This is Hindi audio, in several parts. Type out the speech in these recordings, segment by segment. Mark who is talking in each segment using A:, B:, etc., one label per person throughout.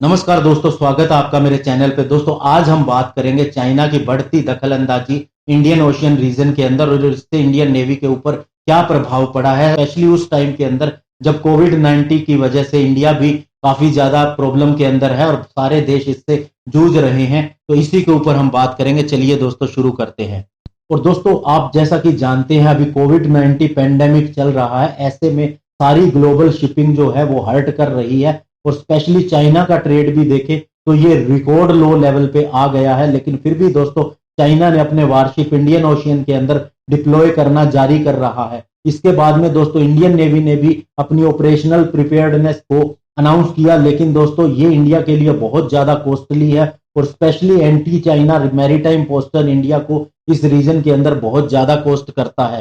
A: नमस्कार दोस्तों, स्वागत है आपका मेरे चैनल पे। दोस्तों आज हम बात करेंगे चाइना की बढ़ती दखलंदाजी इंडियन ओशियन रीजन के अंदर और इससे इंडियन नेवी के ऊपर क्या प्रभाव पड़ा है, स्पेशली उस टाइम के अंदर जब कोविड-19 की वजह से इंडिया भी काफी ज्यादा प्रॉब्लम के अंदर है और सारे देश इससे जूझ रहे हैं। तो इसी के ऊपर हम बात करेंगे। चलिए दोस्तों शुरू करते हैं। और दोस्तों आप जैसा कि जानते हैं अभी कोविड-19 पेंडेमिक चल रहा है, ऐसे में सारी ग्लोबल शिपिंग जो है वो हर्ट कर रही है और स्पेशली चाइना का ट्रेड भी देखें तो ये रिकॉर्ड लो लेवल पे आ गया है। लेकिन फिर भी दोस्तों चाइना ने अपने वारशिप इंडियन ओशियन के अंदर डिप्लॉय करना जारी कर रहा है। इसके बाद में दोस्तों इंडियन नेवी ने भी अपनी ऑपरेशनल प्रिपेयर्डनेस को अनाउंस किया, लेकिन दोस्तों ये इंडिया के लिए बहुत ज्यादा कॉस्टली है और specially anti China maritime poster India को इस रीजन के अंदर बहुत ज्यादा कॉस्ट करता है।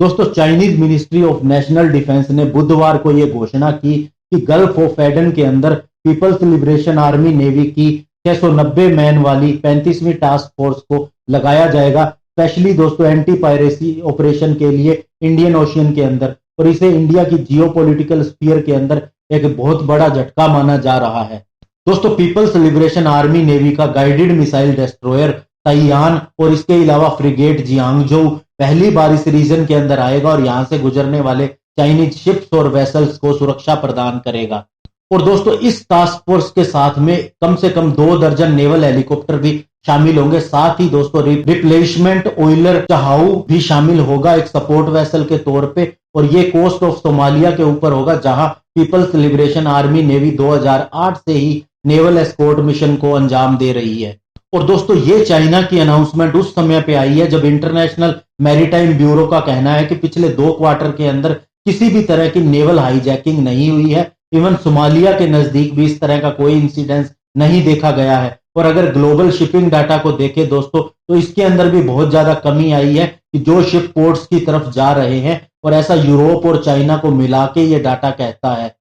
A: दोस्तों Chinese ministry of national defence ने बुधवार को यह घोषणा की कि गल्फ ऑफ एडन के अंदर पीपल्स लिबरेशन आर्मी नेवी की 690 मैन वाली 35वीं टास्क फोर्स को लगाया जाएगा, स्पेशली दोस्तों एंटी पायरेसी ऑपरेशन के लिए इंडियन ओशियन के अंदर। और इसे इंडिया की जियोपॉलिटिकल स्फीयर के अंदर एक बहुत बड़ा झटका माना जा रहा है। दोस्तों पीपल्स लिबरेशन आर्मी नेवी का गाइडेड मिसाइल डिस्ट्रॉयर ताइयान और इसके अलावा फ्रिगेट जियांगजोउ पहली बार इस रीजन के अंदर आएगा और यहां से गुजरने वाले चाइनीज शिप्स और वेसल्स को सुरक्षा प्रदान करेगा। और दोस्तों इस टास्क फोर्स के साथ में कम से कम 2 दर्जन नेवल हेलीकॉप्टर भी शामिल होंगे। साथ ही दोस्तों रिप्लेसमेंट ऑयलर चाहाऊ भी शामिल होगा एक सपोर्ट वेसल के तौर पे, और ये कोस्ट ऑफ सोमालिया के ऊपर होगा जहां पीपल्स लिबरेशन आर्मी नेवी 2008 से ही नेवल एस्कॉर्ट मिशन को अंजाम दे रही है। और दोस्तों ये चाइना की अनाउंसमेंट उस समय पे आई है जब इंटरनेशनल मैरीटाइम ब्यूरो का कहना है कि पिछले 2 क्वार्टर के अंदर किसी भी तरह की नेवल हाईजैकिंग नहीं हुई है। इवन सोमालिया के नजदीक भी इस तरह का कोई इंसिडेंस नहीं देखा गया है। और अगर ग्लोबल शिपिंग डाटा को देखें दोस्तों तो इसके अंदर भी बहुत ज्यादा कमी आई है कि जो शिप पोर्ट्स की तरफ जा रहे हैं, और ऐसा यूरोप और चाइना को मिला के ये डाटा कहता है।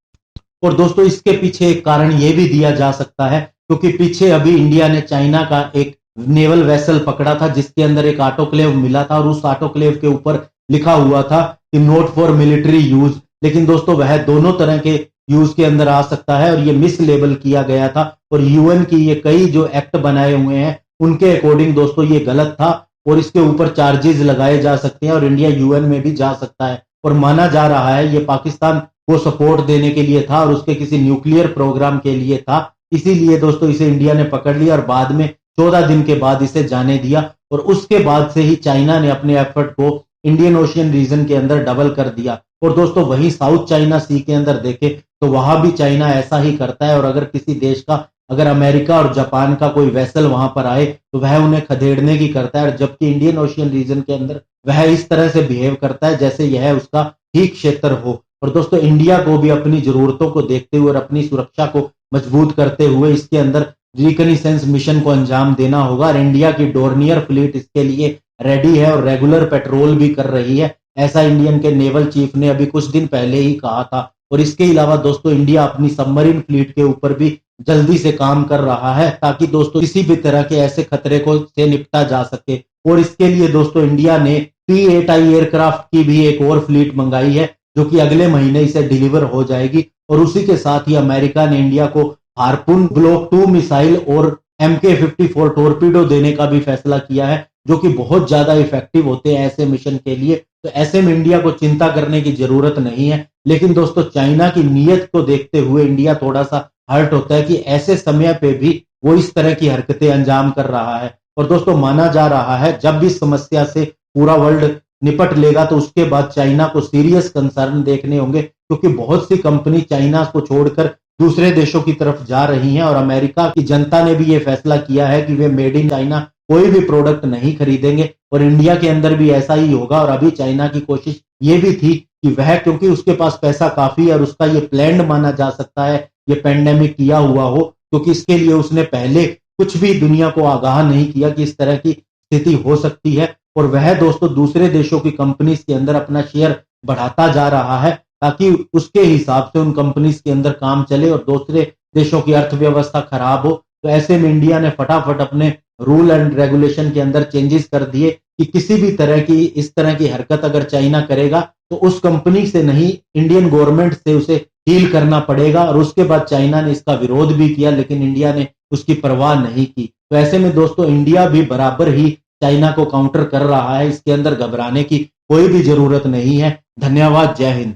A: और दोस्तों इसके पीछे एक कारण ये भी दिया जा सकता है क्योंकि पीछे अभी इंडिया ने चाइना का एक नेवल वेसल पकड़ा था जिसके अंदर एक ऑटोक्लेव मिला था और उस ऑटोक्लेव के ऊपर लिखा हुआ था कि नोट फॉर मिलिट्री यूज। लेकिन दोस्तों वह दोनों तरह के यूज के अंदर आ सकता है और ये मिस लेबल किया गया था। और यूएन की ये कई जो एक्ट बनाए हुए हैं उनके अकॉर्डिंग दोस्तों ये गलत था और इसके ऊपर चार्जेस लगाए जा सकते हैं और इंडिया यूएन में भी जा सकता है। और माना जा रहा है ये पाकिस्तान को सपोर्ट देने के लिए था और उसके किसी न्यूक्लियर प्रोग्राम के लिए था, इसीलिए दोस्तों इसे इंडिया ने पकड़ लिया और बाद में 14 दिन के बाद इसे जाने दिया। और उसके बाद से ही चाइना ने अपने एफर्ट को इंडियन ओशियन रीजन के अंदर डबल कर दिया। और दोस्तों वही साउथ चाइना सी के अंदर देखें तो वहां भी चाइना ऐसा ही करता है। और अगर किसी देश का, अगर अमेरिका और जापान का कोई वेसल वहां पर आए तो वह उन्हें खदेड़ने की करता है, और जबकि इंडियन ओशियन रीजन के अंदर वह इस तरह से बिहेव करता है जैसे यह उसका ही क्षेत्र हो। और दोस्तों इंडिया को भी अपनी जरूरतों को देखते हुए और अपनी सुरक्षा को मजबूत करते हुए इसके अंदर रिकनिसेंस मिशन को अंजाम देना होगा। और इंडिया की डोर्नियर फ्लीट इसके लिए रेडी है और रेगुलर पेट्रोल भी कर रही है, ऐसा इंडियन के नेवल चीफ ने अभी कुछ दिन पहले ही कहा था। और इसके अलावा दोस्तों इंडिया अपनी सबमरीन फ्लीट के ऊपर भी जल्दी से काम कर रहा है ताकि दोस्तों किसी भी तरह के ऐसे खतरे को से निपटा जा सके। और इसके लिए दोस्तों इंडिया ने P-8I एयरक्राफ्ट की भी एक और फ्लीट मंगाई है जो कि अगले महीने इसे डिलीवर हो जाएगी। और उसी के साथ ही अमेरिका ने इंडिया को हार्पून ब्लॉक 2 मिसाइल और MK-54 टोरपीडो देने का भी फैसला किया है जो कि बहुत ज्यादा इफेक्टिव होते हैं ऐसे मिशन के लिए। तो ऐसे में इंडिया को चिंता करने की जरूरत नहीं है। लेकिन दोस्तों चाइना की नीयत को देखते हुए इंडिया थोड़ा सा हर्ट होता है कि ऐसे समय पे भी वो इस तरह की हरकतें अंजाम कर रहा है। और दोस्तों माना जा रहा है जब भी समस्या से पूरा वर्ल्ड निपट लेगा तो उसके बाद चाइना को सीरियस कंसर्न देखने होंगे, क्योंकि बहुत सी कंपनी चाइना को छोड़कर दूसरे देशों की तरफ जा रही हैं। और अमेरिका की जनता ने भी ये फैसला किया है कि वे मेड इन चाइना कोई भी प्रोडक्ट नहीं खरीदेंगे और इंडिया के अंदर भी ऐसा ही होगा। और अभी चाइना की कोशिश ये भी थी कि वह, क्योंकि उसके पास पैसा काफी है और उसका ये प्लान्ड माना जा सकता है ये पेंडेमिक किया हुआ हो, क्योंकि इसके लिए उसने पहले कुछ भी दुनिया को आगाह नहीं किया कि इस तरह की स्थिति हो सकती है। और वह दोस्तों दूसरे देशों की कंपनीज के अंदर अपना शेयर बढ़ाता जा रहा है ताकि उसके हिसाब से उन कंपनीज के अंदर काम चले और दूसरे देशों की अर्थव्यवस्था खराब हो। तो ऐसे में इंडिया ने फटाफट अपने रूल एंड रेगुलेशन के अंदर चेंजेस कर दिए कि किसी भी तरह की इस तरह की हरकत अगर चाइना करेगा तो उस कंपनी से नहीं, इंडियन गवर्नमेंट से उसे डील करना पड़ेगा। और उसके बाद चाइना ने इसका विरोध भी किया, लेकिन इंडिया ने उसकी परवाह नहीं की। तो ऐसे में दोस्तों इंडिया भी बराबर ही चाइना को काउंटर कर रहा है। इसके अंदर घबराने की कोई भी जरूरत नहीं है। धन्यवाद। जय हिंद।